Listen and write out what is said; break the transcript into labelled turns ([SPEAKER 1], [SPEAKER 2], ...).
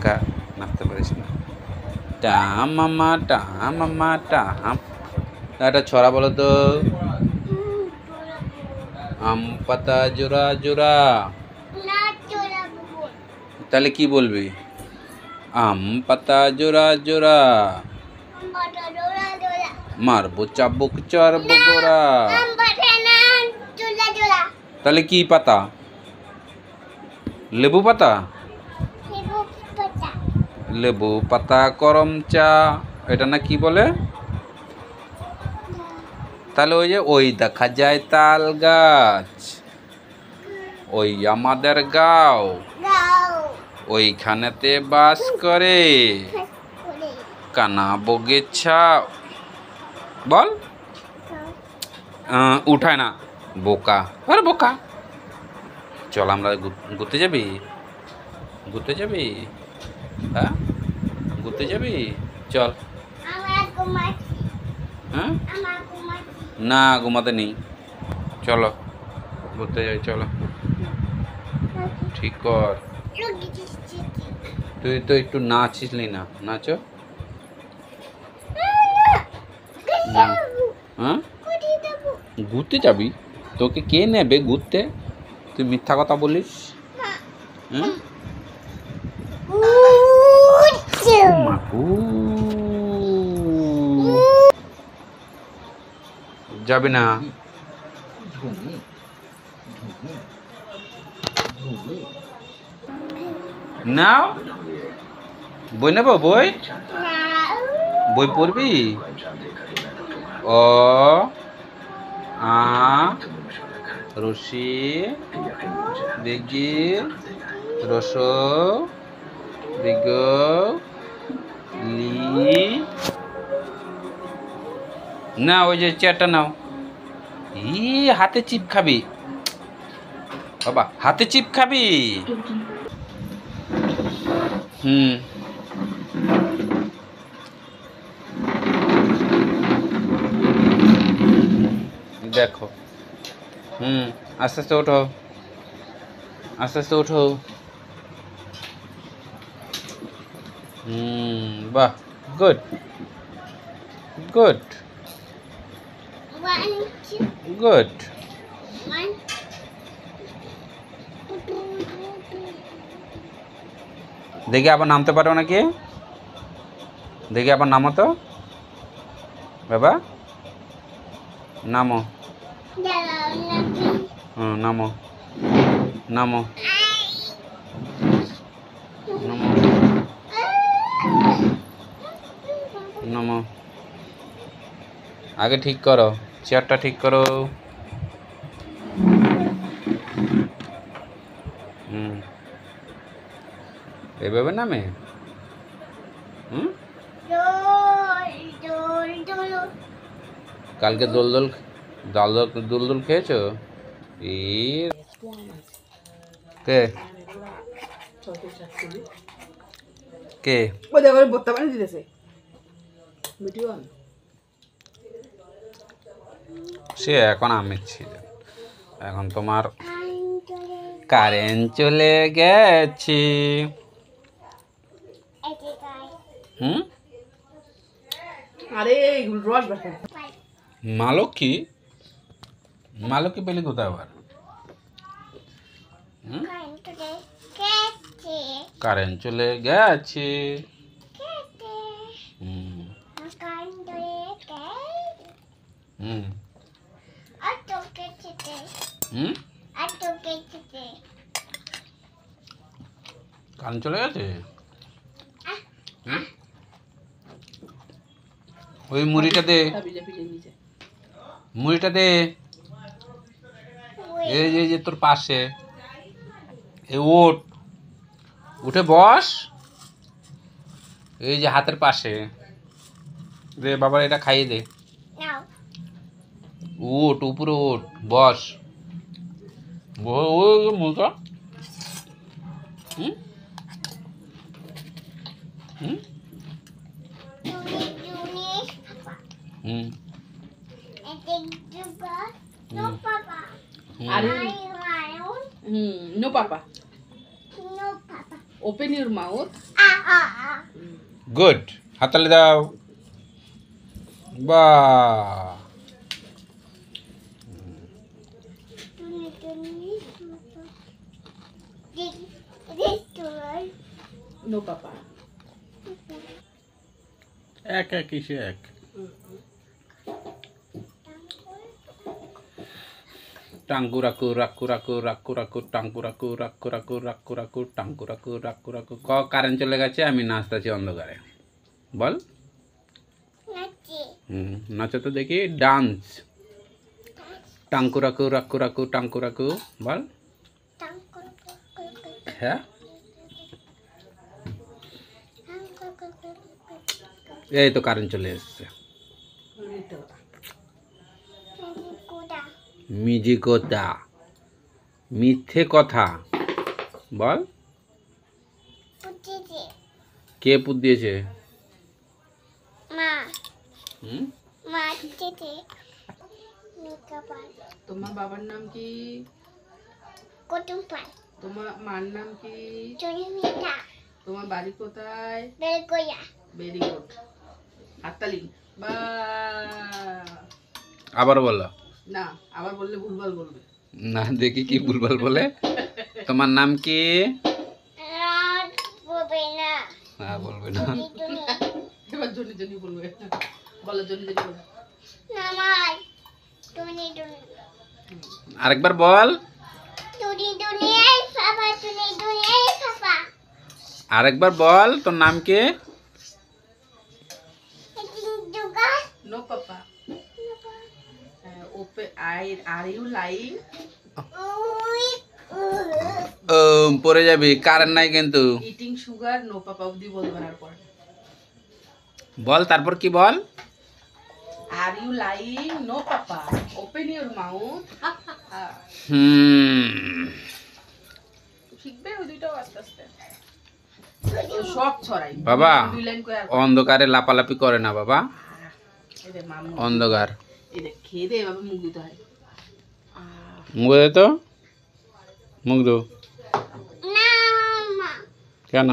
[SPEAKER 1] একা নাচতে পারিস না। টাম মামা টাম মামা টাম। একটা ছড়া বলো তো। আম পাতা জোড়া জোড়া। তাহলে কি বলবি? আম পাতা জোড়া জোড়া, মারবো চাবুক চড়বো গোড়া। তাহলে কি পাতা? লেবু পাতা। লেবু পাতা করম চা, এটা না কি বলে? তাহলে ওই যে ওই দেখা যায় তাল গাছ, ওই আমাদের গাঁও, ওইখানেতে বাস করে কানা বগিচা। বল। উঠায় না, বোকা। আরে বোকা। চল আমরা ঘুরতে যাবি? ঘুরতে যাবি? হ্যাঁ ঘুরতে যাবি? চল। হ্যাঁ না, ঘুমাতে নেই। চলো ঘুরতে যাই, চলো। ঠিক কর। তুই তো একটু নাচিসলি না, নাচো। হ্যাঁ ঘুরতে যাবি? তোকে কে নেবে ঘুরতে? তুই মিথ্যা কথা বলিস। হ্যাঁ যাবি না? না বই নেব, বই বই পড়বি? অ আ রশি দিঘি রস দিগ লি। না ওই যে চেয়ারটা নাও। ই হাতে চিপ খাবি বাবা, হাতে চিপ খাবি। দেখো। আস্তে আস্তে ওঠো, আস্তে আস্তে ওঠো। বাহ, গুড গুড গুড। দেখি আবার নামতে পারো নাকি? দেখি আবার নামো তো বাবা, নামো। নামো নামো নামো নামো। আগে ঠিক করো, চেয়ারটা ঠিক করো। এভাবে নামে। কালকে দোল দোল দোল দোল খেয়েছো? কে কে সে এখন আমি ছিল, এখন তোমার কারেন্ট চলে গেছে। মালকী মালকী পেলি কোথায় আবার? কারেন্ট চলে গেছে। কারেন্ট চলে গেছে। ওই মুড়িটা দে, মুড়িটা দে। এই যে তোর পাশে, এই ওঠ, উঠে বস। এই যে হাতের পাশে দে বাবা, এটা খাইয়ে দে। ওঠ, উপরে ওঠ, বস। মুখা
[SPEAKER 2] No, Papa. Open your mouth.
[SPEAKER 1] Good, হাততালি দাও। বাহ,
[SPEAKER 2] No, Papa.
[SPEAKER 1] এক এক কিসে এক। টাঙ্কু রাকু রাকু রাকু রাকু রাকু টাঙ্কু রাকু রাকু রাকু রাকু রাকু টাঙ্কু রাকু রাকু রাকু। কারেন্ট চলে গেছে, আমি নাচতেছি অন্ধকারে। বল। নাচো তো দেখি, ডান্স। টাঙ্কু রাকু রাকু রাকু টাঙ্কু রাকু, বল। হ্যাঁ, এই তো কারেন্ট চলে এসছে। মিজিকতা, মিথ্যে কথা, বল। কে পুত দিয়েছে?
[SPEAKER 2] তোমার বাবার নাম কি? তোমার মার নাম কি? তোমার বাড়ি কোথায়? ভেরি গুড, হাততালি। বা
[SPEAKER 1] আবার বলো।
[SPEAKER 2] না, আবার বললে ভুলভাল বলবে।
[SPEAKER 1] না, দেখি কি ভুলভাল বলে। তোমার নাম কি? হ্যাঁ, বলবে না।
[SPEAKER 2] এবার জনি জনি বলবে। বলো, জনি জনি বলো।
[SPEAKER 1] আরেকবার বল। আরেকবার বল, তোর নাম কে?
[SPEAKER 2] No, Papa. Are you lying?
[SPEAKER 1] পড়ে যাবি, কারেন্ট নাই কিন্তু।
[SPEAKER 2] Eating sugar? No, Papa. অবধি বলবেন আর পরে।
[SPEAKER 1] বল, তারপর কি বল?
[SPEAKER 2] Are you lying? No, Papa. Open your mouth. শিখবে ওই দুইটাও আস্তে আস্তে। সব ছড়াই
[SPEAKER 1] বাবা,
[SPEAKER 2] দুই লাইন করে।
[SPEAKER 1] অন্ধকারে লাপালাপি করে না বাবা।
[SPEAKER 2] এই যে মামু,
[SPEAKER 1] অন্ধকার।
[SPEAKER 2] এই যে খেয়ে দে, এভাবে মুখ দিতে হয়।
[SPEAKER 1] মুখ দে তো, মুখ দো। কেন?